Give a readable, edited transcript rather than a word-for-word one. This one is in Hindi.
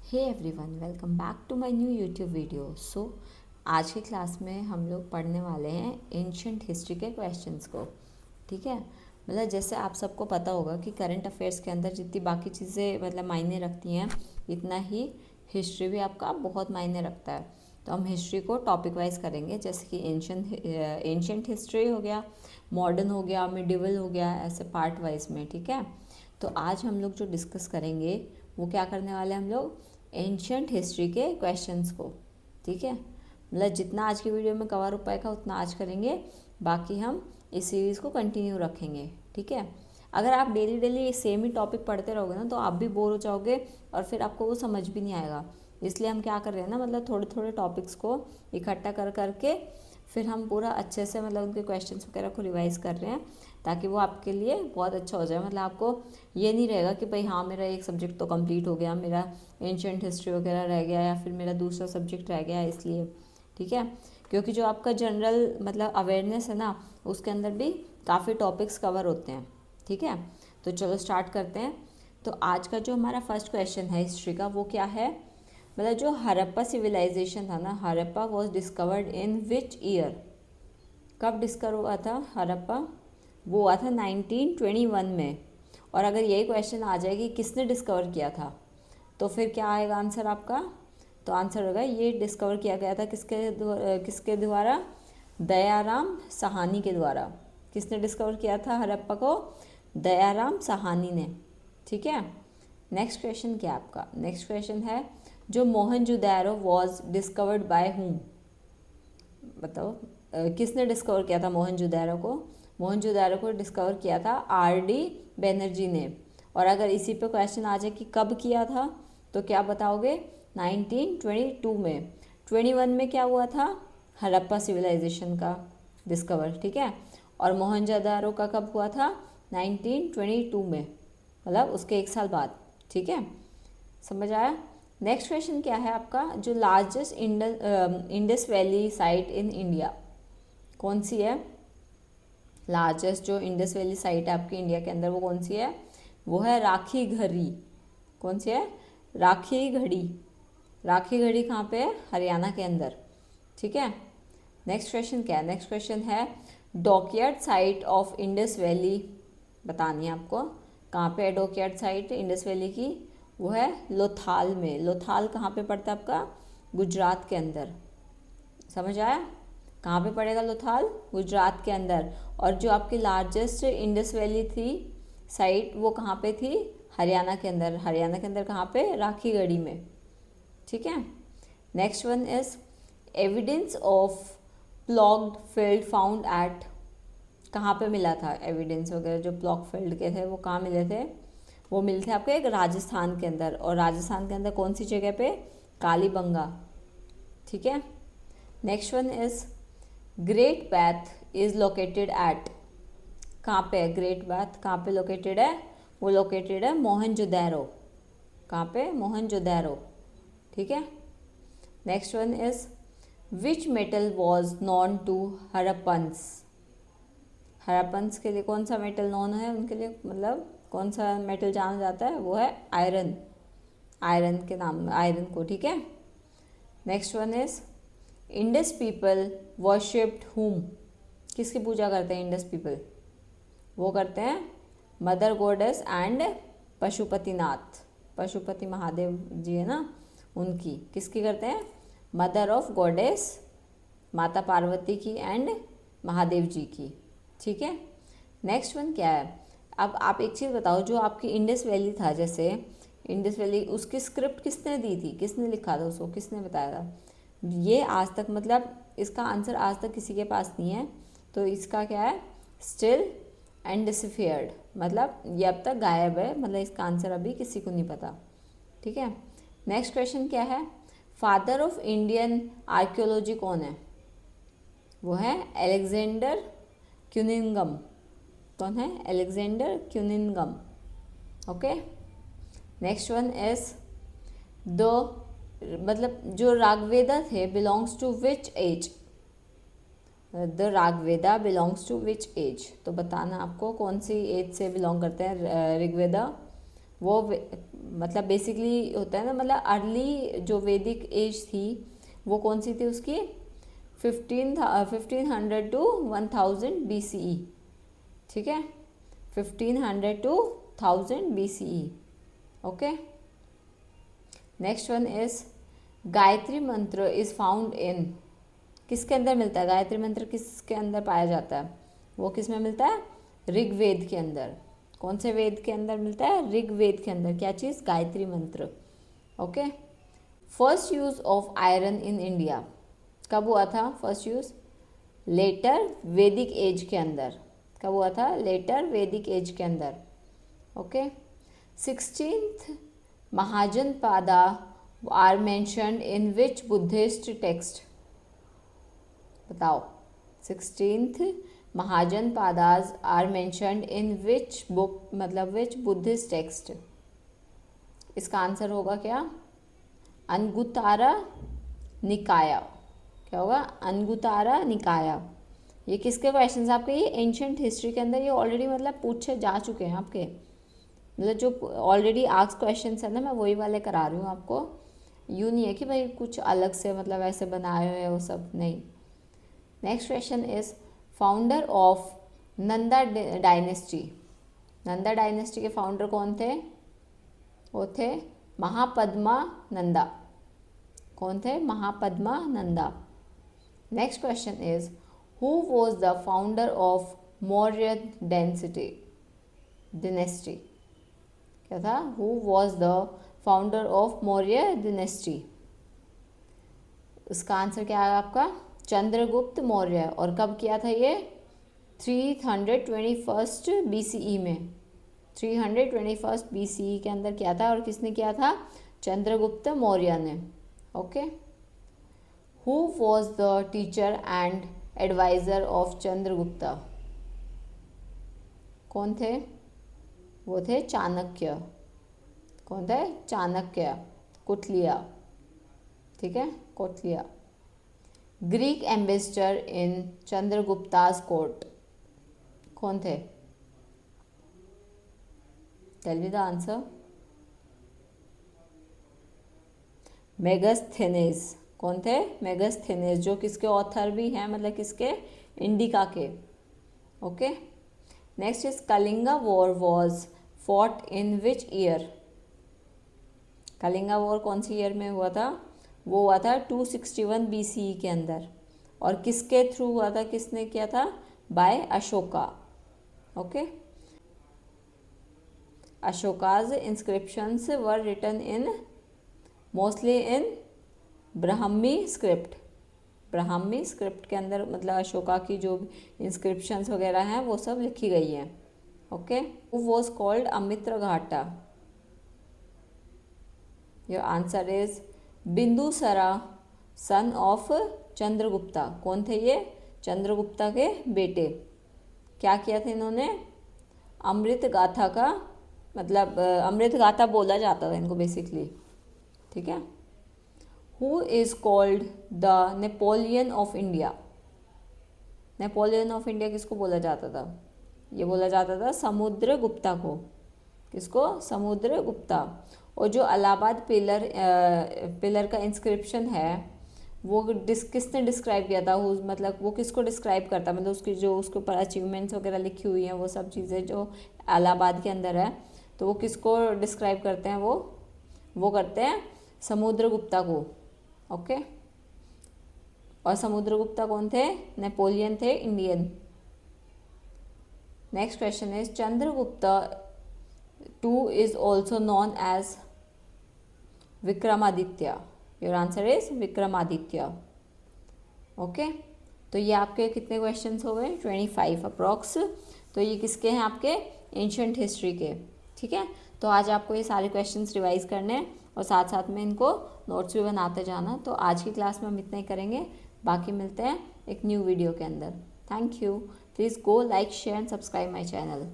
Hey everyone, welcome back to my new YouTube video. आज की क्लास में हम लोग पढ़ने वाले हैं एंशियंट हिस्ट्री के क्वेश्चंस को। ठीक है, मतलब जैसे आप सबको पता होगा कि करंट अफेयर्स के अंदर जितनी बाकी चीज़ें मतलब मायने रखती हैं, इतना ही हिस्ट्री भी आपका बहुत मायने रखता है। तो हम हिस्ट्री को टॉपिक वाइज करेंगे, जैसे कि एंशियंट हिस्ट्री हो गया, मॉडर्न हो गया, मिडिवल हो गया, ऐसे पार्ट वाइज में। ठीक है, तो आज हम लोग जो डिस्कस करेंगे वो क्या करने वाले हैं हम लोग, एंशियंट हिस्ट्री के क्वेश्चंस को। ठीक है, मतलब जितना आज की वीडियो में कवर हो पाएगा उतना आज करेंगे, बाकी हम इस सीरीज़ को कंटिन्यू रखेंगे। ठीक है, अगर आप डेली डेली सेम ही टॉपिक पढ़ते रहोगे ना तो आप भी बोर हो जाओगे और फिर आपको वो समझ भी नहीं आएगा। इसलिए हम क्या कर रहे हैं ना, मतलब थोड़े थोड़े टॉपिक्स को इकट्ठा कर करके फिर हम पूरा अच्छे से मतलब उनके क्वेश्चंस वगैरह को रिवाइज कर रहे हैं, ताकि वो आपके लिए बहुत अच्छा हो जाए। मतलब आपको ये नहीं रहेगा कि भाई हाँ मेरा एक सब्जेक्ट तो कंप्लीट हो गया, मेरा एंशियंट हिस्ट्री वगैरह रह गया या फिर मेरा दूसरा सब्जेक्ट रह गया इसलिए। ठीक है, क्योंकि जो आपका जनरल मतलब अवेयरनेस है ना, उसके अंदर भी काफ़ी टॉपिक्स कवर होते हैं। ठीक है, तो चलो स्टार्ट करते हैं। तो आज का जो हमारा फर्स्ट क्वेश्चन है हिस्ट्री का, वो क्या है, मतलब जो हड़प्पा सिविलाइजेशन था ना, Harappa was discovered in which year. कब डिस्कवर हुआ था हड़प्पा? वो हुआ था 1921 में। और अगर यही क्वेश्चन आ जाए कि किसने डिस्कवर किया था, तो फिर क्या आएगा आंसर आपका? तो आंसर होगा ये डिस्कवर किया गया था किसके द्वारा? दयाराम साहनी के द्वारा। किसने डिस्कवर किया था हड़प्पा को? दयाराम साहनी ने। ठीक है, नेक्स्ट क्वेश्चन क्या है आपका? नेक्स्ट क्वेश्चन है जो Mohenjodaro was discovered by whom. बताओ किसने डिस्कवर किया था मोहनजोदारो को? मोहनजोदारो को डिस्कवर किया था आर.डी. बैनर्जी ने। और अगर इसी पे क्वेश्चन आ जाए कि कब किया था, तो क्या बताओगे? 1922 में। 21 में क्या हुआ था? हड़प्पा सिविलाइजेशन का डिस्कवर। ठीक है, और मोहनजोदारो का कब हुआ था? 1922 में, मतलब उसके एक साल बाद। ठीक है, समझ आया? नेक्स्ट क्वेश्चन क्या है आपका, जो largest Indus valley site in India कौन सी है? लार्जेस्ट जो इंडस वैली साइट है आपकी इंडिया के अंदर, वो कौन सी है? वो है राखी घड़ी। कौन सी है? राखी घड़ी। राखी घड़ी कहाँ पे है? हरियाणा के अंदर। ठीक है, नेक्स्ट क्वेश्चन क्या है? नेक्स्ट क्वेश्चन है dockyard site of Indus valley बतानी है आपको। कहाँ पे है डॉकयार्ड साइट इंडस वैली की? वो है लोथाल में। लोथाल कहाँ पे पड़ता है आपका? गुजरात के अंदर। समझ आया? कहाँ पे पड़ेगा लोथाल? गुजरात के अंदर। और जो आपकी लार्जेस्ट इंडस वैली थी साइट, वो कहाँ पे थी? हरियाणा के अंदर। हरियाणा के अंदर कहाँ पे? राखीगढ़ी में। ठीक है, next one is evidence of ploughed field found at. कहाँ पे मिला था एविडेंस वगैरह जो प्लॉग फील्ड के थे, वो कहाँ मिले थे? वो मिले थे आपके एक राजस्थान के अंदर। और राजस्थान के अंदर कौन सी जगह पे? कालीबंगा। ठीक है, next one is great bath is located at. कहाँ पे है ग्रेट बैथ? कहाँ पे लोकेटेड है? वो लोकेटेड है मोहनजोदारो। कहाँ पे? मोहनजोदारो। ठीक है, next one is which metal was known to Harappans. Harappans के लिए कौन सा मेटल नॉन है उनके लिए, मतलब कौन सा मेटल जाना जाता है? वो है आयरन। आयरन के नाम, आयरन को। ठीक है, next one is Indus people worshipped हुम। किसकी पूजा करते हैं इंडस पीपल? वो करते हैं mother goddess and Pashupatinath. Pashupati Mahadev ji है ना, उनकी। किसकी करते हैं? मदर ऑफ गॉडेस, माता पार्वती की, एंड महादेव जी की। ठीक है, नेक्स्ट वन क्या है? अब आप एक चीज़ बताओ, जो आपकी इंडस वैली था, जैसे इंडस वैली, उसकी स्क्रिप्ट किसने दी थी? किसने लिखा था उसको? किसने बताया था? ये आज तक, मतलब इसका आंसर आज तक किसी के पास नहीं है। तो इसका क्या है? स्टिल अनडिसिफियर्ड, मतलब ये अब तक गायब है, मतलब इसका आंसर अभी किसी को नहीं पता। ठीक है, नेक्स्ट क्वेश्चन क्या है? फादर ऑफ इंडियन आर्कियोलॉजी कौन है? वो है अलेक्जेंडर क्यूनिंगम। कौन है? Alexander Cunningham. Okay, next one is the, मतलब जो रागवेदा थे belongs to which age. The Rigveda belongs to which age, तो बताना आपको कौन सी एज से बिलोंग करते हैं ऋग्वेदा। वो मतलब बेसिकली होता है ना, मतलब अर्ली जो वैदिक एज थी वो कौन सी थी उसकी, 1500 टू 1000 BCE, ठीक है, 1500 to 1000 BCE। Okay, next one is Gayatri mantra is found in, किसके अंदर मिलता है गायत्री मंत्र, किसके अंदर पाया जाता है, वो किस में मिलता है, ऋग्वेद के अंदर। कौन से वेद के अंदर मिलता है, ऋग्वेद के अंदर, क्या चीज़, गायत्री मंत्र। Okay, first use of iron in India कब हुआ था, फर्स्ट यूज लेटर वैदिक एज के अंदर, कब हुआ था, लेटर वैदिक एज के अंदर। Okay, 16th mahajanapada are mentioned in which Buddhist text, बताओ 16th mahajanapadas are mentioned in which book, मतलब विच बुद्धिस्ट टेक्स्ट। इसका आंसर होगा क्या, अंगुत्तारा निकाया, क्या होगा, अंगुत्तारा निकाया। ये किसके क्वेश्चंस आपके, ये एंशिएंट हिस्ट्री के अंदर ये ऑलरेडी मतलब पूछे जा चुके हैं आपके, मतलब जो ऑलरेडी आस्क्ड क्वेश्चंस है ना, मैं वही वाले करा रही हूँ आपको। यूँ नहीं है कि भाई कुछ अलग से मतलब ऐसे बनाए हुए वो सब नहीं। Next question is founder of Nanda dynasty, Nanda dynasty के फाउंडर कौन थे, वो थे महापद्मा नंदा। कौन थे, Mahapadma Nanda. Next question is who was the founder of Maurya dynasty, क्या था, who was the founder of Maurya dynasty. उसका आंसर क्या है आपका, चंद्रगुप्त मौर्य। और कब किया था ये, 321 BCE में, 321 BCE के अंदर किया था। और किसने किया था, चंद्रगुप्त मौर्य ने। Okay, who was the teacher and adviser of Chandragupta, कौन थे, वो थे चाणक्य। कौन थे, चाणक्य, कुटलिया, ठीक है, Kautilya. Greek ambassador in Chandragupta's court, कौन थे, tell me the answer, Megasthenes. कौन थे, मेगास्थेनेस, जो किसके ऑथर भी हैं, मतलब किसके, इंडिका के। Okay, next is Kalinga war was fought in which year, Kalinga war कौन सी ईयर में हुआ था, वो हुआ था 261 BCE के अंदर। और किसके थ्रू हुआ था, किसने किया था, by Ashoka. Okay, Ashoka's inscriptions were written in mostly in Brahmi script, Brahmi script के अंदर मतलब अशोका की जो इंस्क्रिप्शंस वगैरह हैं वो सब लिखी गई हैं। ओके, हु वॉज कॉल्ड अमित्र घाटा, your answer is Bindusara son of Chandragupta. कौन थे ये, चंद्रगुप्ता के बेटे। क्या किया था इन्होंने, अमृत गाथा का, मतलब अमृत गाथा बोला जाता था इनको बेसिकली, ठीक है। Who is called the Napoleon of India, Napoleon of India किसको बोला जाता था, ये बोला जाता था समुद्रगुप्ता को। किसको, समुद्रगुप्ता। और जो इलाहाबाद पिलर का इंस्क्रिप्शन है वो किसने डिस्क्राइब किया था, मतलब वो किसको डिस्क्राइब करता, मतलब उसकी जो उसके ऊपर अचीवमेंट्स वगैरह लिखी हुई हैं वो सब चीज़ें जो इलाहाबाद के अंदर है, तो वो किसको डिस्क्राइब करते हैं, वो करते हैं समुद्रगुप्ता को। ओके, और समुद्रगुप्ता कौन थे, नेपोलियन थे, Indian. Next question is Chandragupta two is also known as Vikramaditya. Your answer is Vikramaditya. Okay, तो ये आपके कितने क्वेश्चंस हो गए, 25 अप्रॉक्स। तो ये किसके हैं, आपके एंशिएंट हिस्ट्री के, ठीक है। तो आज आपको ये सारे क्वेश्चंस रिवाइज करने हैं और साथ साथ में इनको नोट्स भी बनाते जाना। तो आज की क्लास में हम इतना ही करेंगे, बाकी मिलते हैं एक न्यू वीडियो के अंदर। Thank you. Please go like share and subscribe my channel.